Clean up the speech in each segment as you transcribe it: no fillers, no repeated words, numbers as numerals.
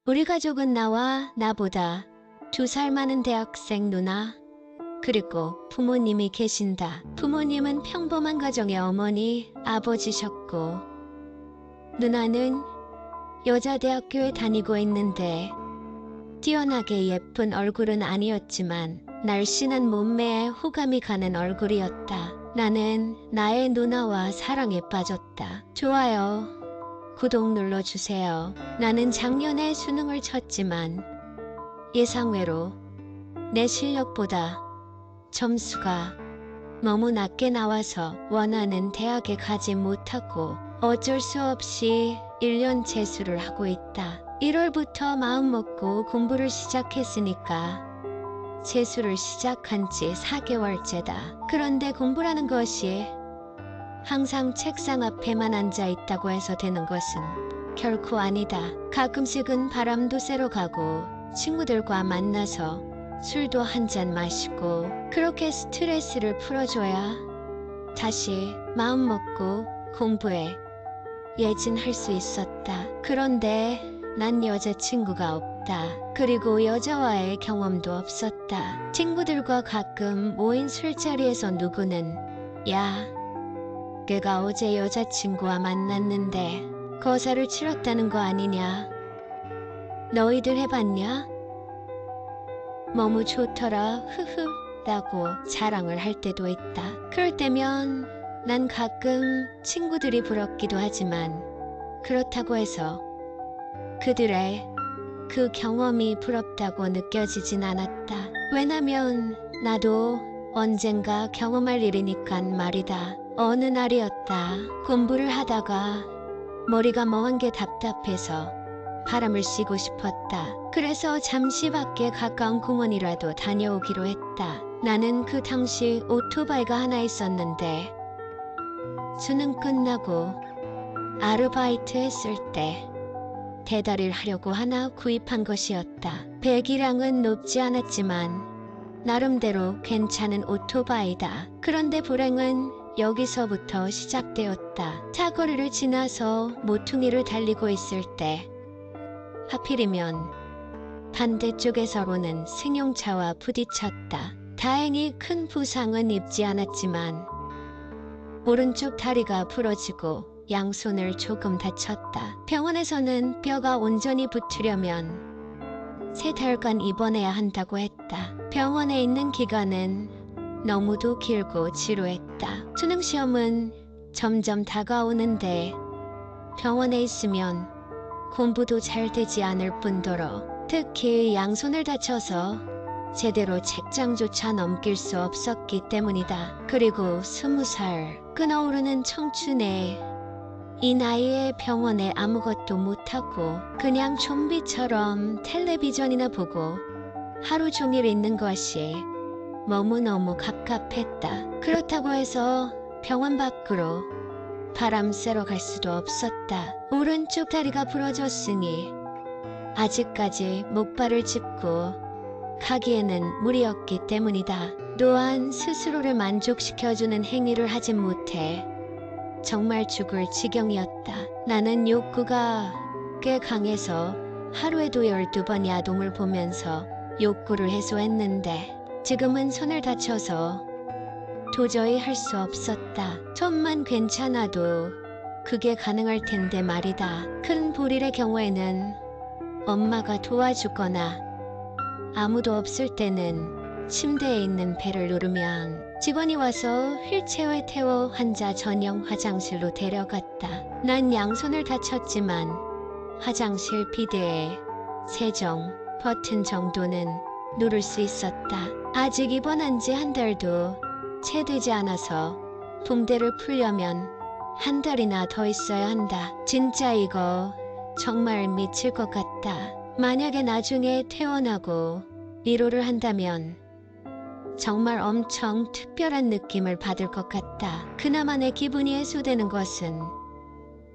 우리 가족은 나와 나보다 2살 많은 대학생 누나, 그리고 부모님이 계신다. 부모님은 평범한 가정의 어머니, 아버지셨고 누나는 여자대학교에 다니고 있는데 뛰어나게 예쁜 얼굴은 아니었지만 날씬한 몸매에 호감이 가는 얼굴이었다. 나는 나의 누나와 사랑에 빠졌다. 좋아요. 구독 눌러주세요. 나는 작년에 수능을 쳤지만 예상외로 내 실력보다 점수가 너무 낮게 나와서 원하는 대학에 가지 못하고 어쩔 수 없이 1년 재수를 하고 있다. 1월부터 마음먹고 공부를 시작했으니까 재수를 시작한 지 4개월째다. 그런데 공부라는 것이 항상 책상 앞에만 앉아 있다고 해서 되는 것은 결코 아니다. 가끔씩은 바람도 쐬러 가고 친구들과 만나서 술도 한잔 마시고 그렇게 스트레스를 풀어줘야 다시 마음 먹고 공부에 예진할 수 있었다. 그런데 난 여자친구가 없다. 그리고 여자와의 경험도 없었다. 친구들과 가끔 모인 술자리에서 누구는 야, 걔가 어제 여자친구와 만났는데 거사를 치렀다는 거 아니냐? 너희들 해봤냐? 너무 좋더라 흐흐 라고 자랑을 할 때도 있다. 그럴 때면 난 가끔 친구들이 부럽기도 하지만 그렇다고 해서 그들의 그 경험이 부럽다고 느껴지진 않았다. 왜냐면 나도 언젠가 경험할 일이니깐 말이다. 어느 날이었다. 공부를 하다가 머리가 멍한 게 답답해서 바람을 쐬고 싶었다. 그래서 잠시 밖에 가까운 공원이라도 다녀오기로 했다. 나는 그 당시 오토바이가 하나 있었는데 수능 끝나고 아르바이트 했을 때 대달을 하려고 하나 구입한 것이었다. 배기량은 높지 않았지만 나름대로 괜찮은 오토바이다. 그런데 불행은 여기서부터 시작되었다. 사거리를 지나서 모퉁이를 달리고 있을 때 하필이면 반대쪽에서로는 승용차와 부딪혔다. 다행히 큰 부상은 입지 않았지만 오른쪽 다리가 부러지고 양손을 조금 다쳤다. 병원에서는 뼈가 온전히 붙으려면 3달간 입원해야 한다고 했다. 병원에 있는 기간은 너무도 길고 지루했다. 수능시험은 점점 다가오는데 병원에 있으면 공부도 잘 되지 않을 뿐더러 특히 양손을 다쳐서 제대로 책장조차 넘길 수 없었기 때문이다. 그리고 20살 끓어오르는 청춘에 이 나이에 병원에 아무것도 못하고 그냥 좀비처럼 텔레비전이나 보고 하루 종일 있는 것이 너무너무 갑갑했다. 그렇다고 해서 병원 밖으로 바람 쐬러 갈 수도 없었다. 오른쪽 다리가 부러졌으니 아직까지 목발을 짚고 가기에는 무리였기 때문이다. 또한 스스로를 만족시켜주는 행위를 하지 못해 정말 죽을 지경이었다. 나는 욕구가 꽤 강해서 하루에도 12번 야동을 보면서 욕구를 해소했는데 지금은 손을 다쳐서 도저히 할 수 없었다. 손만 괜찮아도 그게 가능할 텐데 말이다. 큰 불일의 경우에는 엄마가 도와주거나 아무도 없을 때는 침대에 있는 배를 누르면 직원이 와서 휠체어에 태워 환자 전용 화장실로 데려갔다. 난 양손을 다쳤지만 화장실 비데에 세정 버튼 정도는 누를 수 있었다. 아직 입원한 지 1달도 채 되지 않아서 붕대를 풀려면 1달이나 더 있어야 한다. 진짜 이거 정말 미칠 것 같다. 만약에 나중에 퇴원하고 위로를 한다면 정말 엄청 특별한 느낌을 받을 것 같다. 그나마 내 기분이 해소되는 것은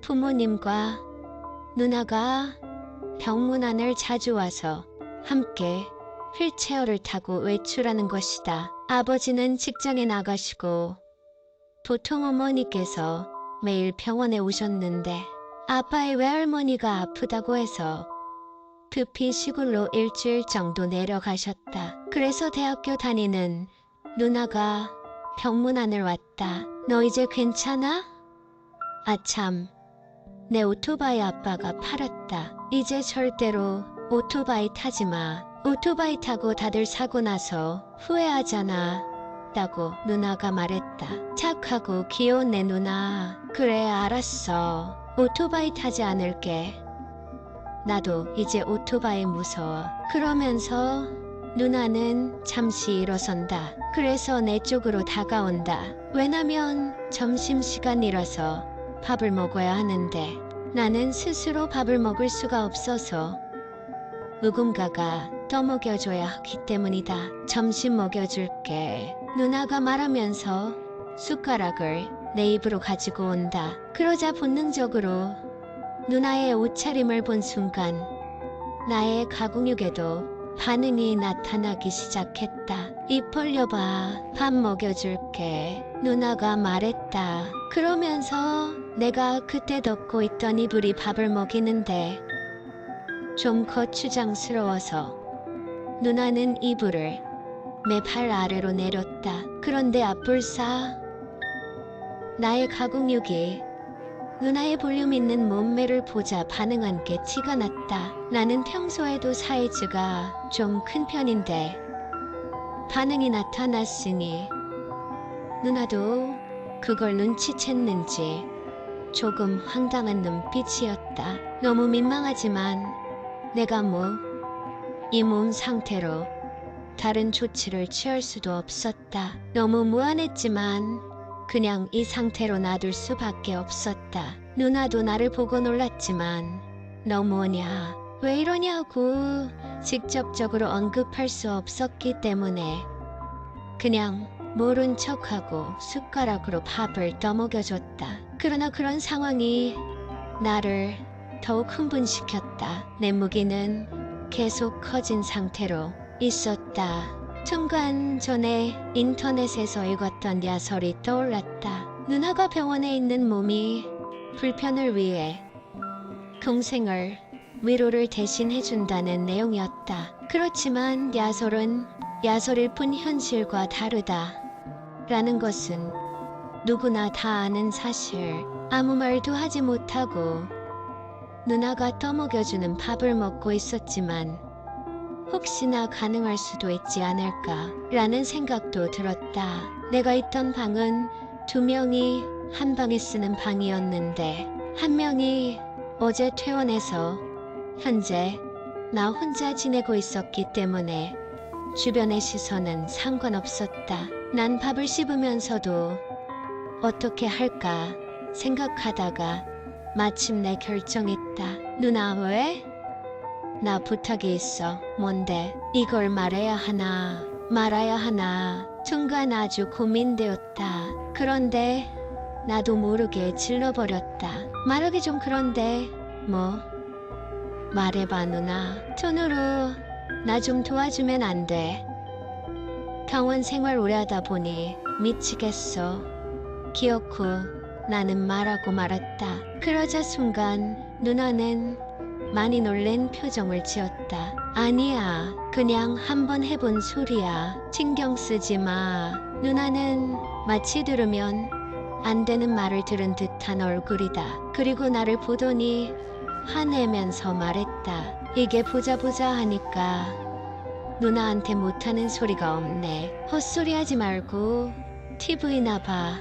부모님과 누나가 병문 안을 자주 와서 함께 휠체어를 타고 외출하는 것이다. 아버지는 직장에 나가시고 보통 어머니께서 매일 병원에 오셨는데 아빠의 외할머니가 아프다고 해서 급히 시골로 일주일 정도 내려가셨다. 그래서 대학교 다니는 누나가 병문안을 왔다. 너 이제 괜찮아? 아참, 내 오토바이 아빠가 팔았다. 이제 절대로 오토바이 타지 마. 오토바이 타고 다들 사고 나서 후회하잖아. 라고 누나가 말했다. 착하고 귀여운 내 누나. 그래, 알았어. 오토바이 타지 않을게. 나도 이제 오토바이 무서워. 그러면서 누나는 잠시 일어선다. 그래서 내 쪽으로 다가온다. 왜냐면 점심시간이라서 밥을 먹어야 하는데 나는 스스로 밥을 먹을 수가 없어서 누군가가 떠먹여줘야 하기 때문이다. 점심 먹여줄게. 누나가 말하면서 숟가락을 내 입으로 가지고 온다. 그러자 본능적으로 누나의 옷차림을 본 순간 나의 가공육에도 반응이 나타나기 시작했다. 입 벌려봐. 밥 먹여줄게. 누나가 말했다. 그러면서 내가 그때 덮고 있던 이불이 밥을 먹이는데 좀 거추장스러워서 누나는 이불을 내 발 아래로 내렸다. 그런데 앞불사 나의 가공육이 누나의 볼륨 있는 몸매를 보자 반응한 게 티가 났다. 나는 평소에도 사이즈가 좀 큰 편인데 반응이 나타났으니 누나도 그걸 눈치챘는지 조금 황당한 눈빛이었다. 너무 민망하지만 내가 이 몸 상태로 다른 조치를 취할 수도 없었다. 너무 무안했지만 그냥 이 상태로 놔둘 수밖에 없었다. 누나도 나를 보고 놀랐지만 너 뭐냐, 왜 이러냐고 직접적으로 언급할 수 없었기 때문에 그냥 모른 척하고 숟가락으로 밥을 떠먹여줬다. 그러나 그런 상황이 나를 더욱 흥분시켰다. 내 무기는 계속 커진 상태로 있었다. 순간 전에 인터넷에서 읽었던 야설이 떠올랐다. 누나가 병원에 있는 몸이 불편을 위해 동생을 위로를 대신 해준다는 내용이었다. 그렇지만 야설은 야설일 뿐 현실과 다르다. 라는 것은 누구나 다 아는 사실. 아무 말도 하지 못하고 누나가 떠먹여주는 밥을 먹고 있었지만 혹시나 가능할 수도 있지 않을까 라는 생각도 들었다. 내가 있던 방은 2명이 한 방에 쓰는 방이었는데 한 명이 어제 퇴원해서 현재 나 혼자 지내고 있었기 때문에 주변의 시선은 상관없었다. 난 밥을 씹으면서도 어떻게 할까 생각하다가 마침내 결정했다. 누나 왜? 나 부탁이 있어. 뭔데? 이걸 말해야 하나 말아야 하나 순간 아주 고민되었다. 그런데 나도 모르게 질러버렸다. 말하기 좀 그런데 말해봐 누나. 톤으로 나 좀 도와주면 안 돼? 병원 생활 오래 하다 보니 미치겠어. 기어코 나는 말하고 말았다. 그러자 순간 누나는 많이 놀란 표정을 지었다. 아니야, 그냥 한번 해본 소리야. 신경 쓰지 마. 누나는 마치 들으면 안 되는 말을 들은 듯한 얼굴이다. 그리고 나를 보더니 화내면서 말했다. 이게 보자 하니까 누나한테 못하는 소리가 없네. 헛소리 하지 말고 TV나 봐.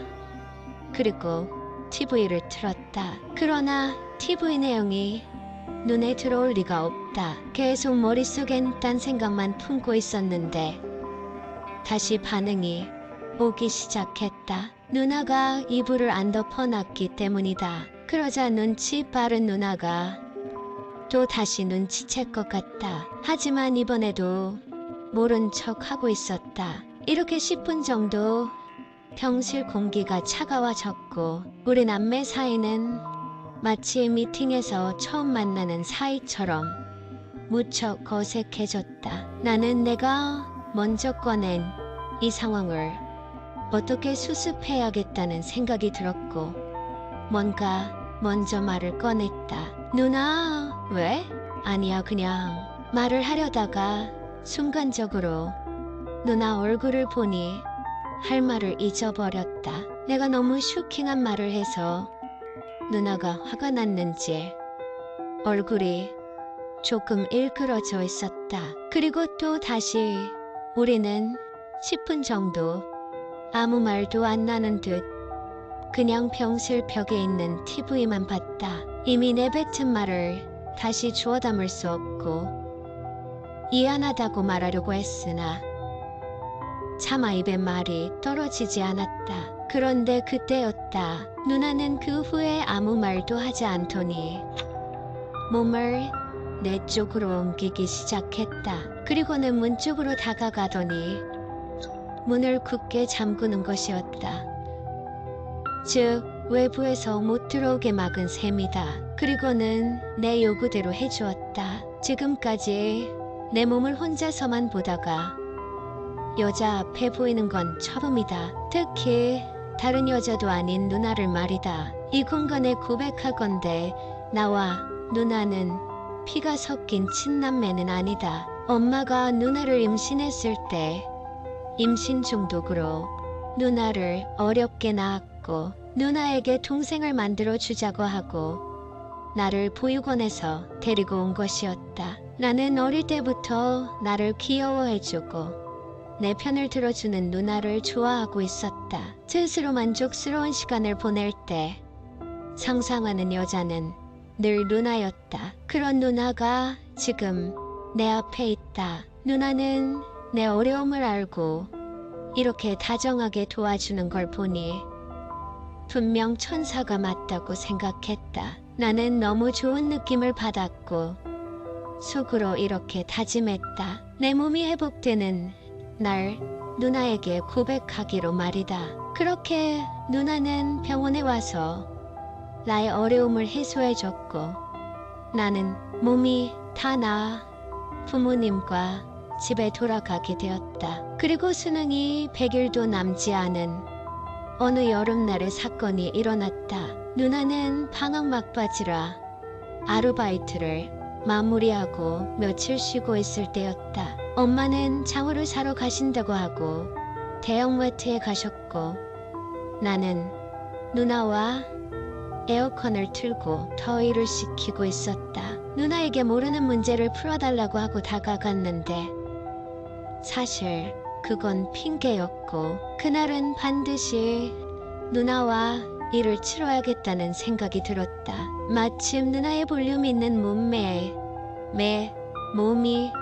그리고 TV를 틀었다. 그러나 TV 내용이 눈에 들어올 리가 없다. 계속 머릿속엔 딴 생각만 품고 있었는데 다시 반응이 오기 시작했다. 누나가 이불을 안 덮어놨기 때문이다. 그러자 눈치 빠른 누나가 또 다시 눈치챌 것 같다. 하지만 이번에도 모른 척 하고 있었다. 이렇게 10분 정도 병실 공기가 차가워졌고 우리 남매 사이는 마치 미팅에서 처음 만나는 사이처럼 무척 어색해졌다. 나는 내가 먼저 꺼낸 이 상황을 어떻게 수습해야겠다는 생각이 들었고 뭔가 먼저 말을 꺼냈다. 누나, 왜? 아니야, 그냥 말을 하려다가 순간적으로 누나 얼굴을 보니 할 말을 잊어버렸다. 내가 너무 쇼킹한 말을 해서 누나가 화가 났는지 얼굴이 조금 일그러져 있었다. 그리고 또 다시 우리는 10분 정도 아무 말도 안 나는 듯 그냥 병실 벽에 있는 TV만 봤다. 이미 내뱉은 말을 다시 주워 담을 수 없고 미안하다고 말하려고 했으나 차마 입에 말이 떨어지지 않았다. 그런데 그때였다. 누나는 그 후에 아무 말도 하지 않더니 몸을 내 쪽으로 옮기기 시작했다. 그리고는 문 쪽으로 다가가더니 문을 굳게 잠그는 것이었다. 즉 외부에서 못 들어오게 막은 셈이다. 그리고는 내 요구대로 해주었다. 지금까지 내 몸을 혼자서만 보다가 여자 앞에 보이는 건 처음이다. 특히 다른 여자도 아닌 누나를 말이다. 이 공간에 고백하건대 나와 누나는 피가 섞인 친남매는 아니다. 엄마가 누나를 임신했을 때 임신 중독으로 누나를 어렵게 낳았고 누나에게 동생을 만들어 주자고 하고 나를 보육원에서 데리고 온 것이었다. 나는 어릴 때부터 나를 귀여워해주고 내 편을 들어주는 누나를 좋아하고 있었다. 스스로 만족스러운 시간을 보낼 때 상상하는 여자는 늘 누나였다. 그런 누나가 지금 내 앞에 있다. 누나는 내 어려움을 알고 이렇게 다정하게 도와주는 걸 보니 분명 천사가 맞다고 생각했다. 나는 너무 좋은 느낌을 받았고 속으로 이렇게 다짐했다. 내 몸이 회복되는 날 누나에게 고백하기로 말이다. 그렇게 누나는 병원에 와서 나의 어려움을 해소해줬고 나는 몸이 다 나아 부모님과 집에 돌아가게 되었다. 그리고 수능이 100일도 남지 않은 어느 여름날의 사건이 일어났다. 누나는 방학 막바지라 아르바이트를 마무리하고 며칠 쉬고 있을 때였다. 엄마는 장어를 사러 가신다고 하고 대형마트에 가셨고 나는 누나와 에어컨을 틀고 더위를 식히고 있었다. 누나에게 모르는 문제를 풀어달라고 하고 다가갔는데 사실 그건 핑계였고 그날은 반드시 누나와 일을 치러야겠다는 생각이 들었다. 마침 누나의 볼륨 있는 몸매에 내 몸이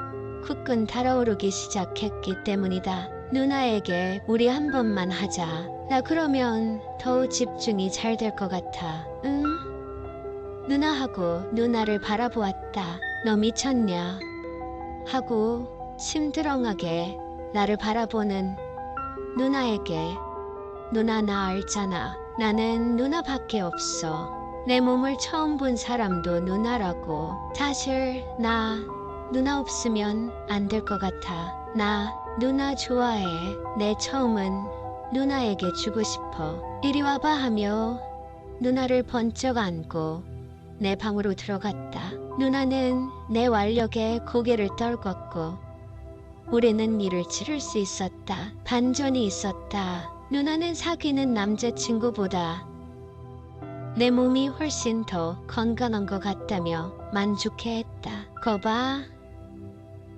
굳건 달아오르기 시작했기 때문이다. 누나에게 우리 한 번만 하자. 나 그러면 더 집중이 잘 될 것 같아. 응? 누나하고 누나를 바라보았다. 너 미쳤냐? 하고 심드렁하게 나를 바라보는 누나에게 누나 나 알잖아. 나는 누나밖에 없어. 내 몸을 처음 본 사람도 누나라고. 사실 나 누나 없으면 안 될 것 같아. 나 누나 좋아해. 내 처음은 누나에게 주고 싶어. 이리 와봐 하며 누나를 번쩍 안고 내 방으로 들어갔다. 누나는 내 완력에 고개를 떨궜고 우리는 일을 치를 수 있었다. 반전이 있었다. 누나는 사귀는 남자친구보다 내 몸이 훨씬 더 건강한 것 같다며 만족해했다. 거봐.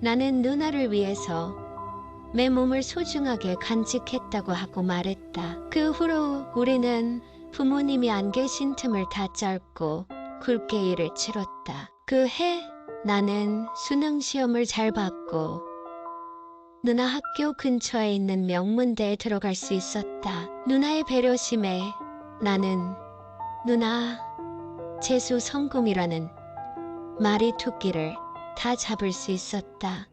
나는 누나를 위해서 내 몸을 소중하게 간직했다고 하고 말했다. 그 후로 우리는 부모님이 안 계신 틈을 다 짧고 굵게 일을 치렀다. 그 해 나는 수능 시험을 잘 봤고 누나 학교 근처에 있는 명문대에 들어갈 수 있었다. 누나의 배려심에 나는 누나 재수 성공이라는 말이 토끼를 다 잡을 수 있었다.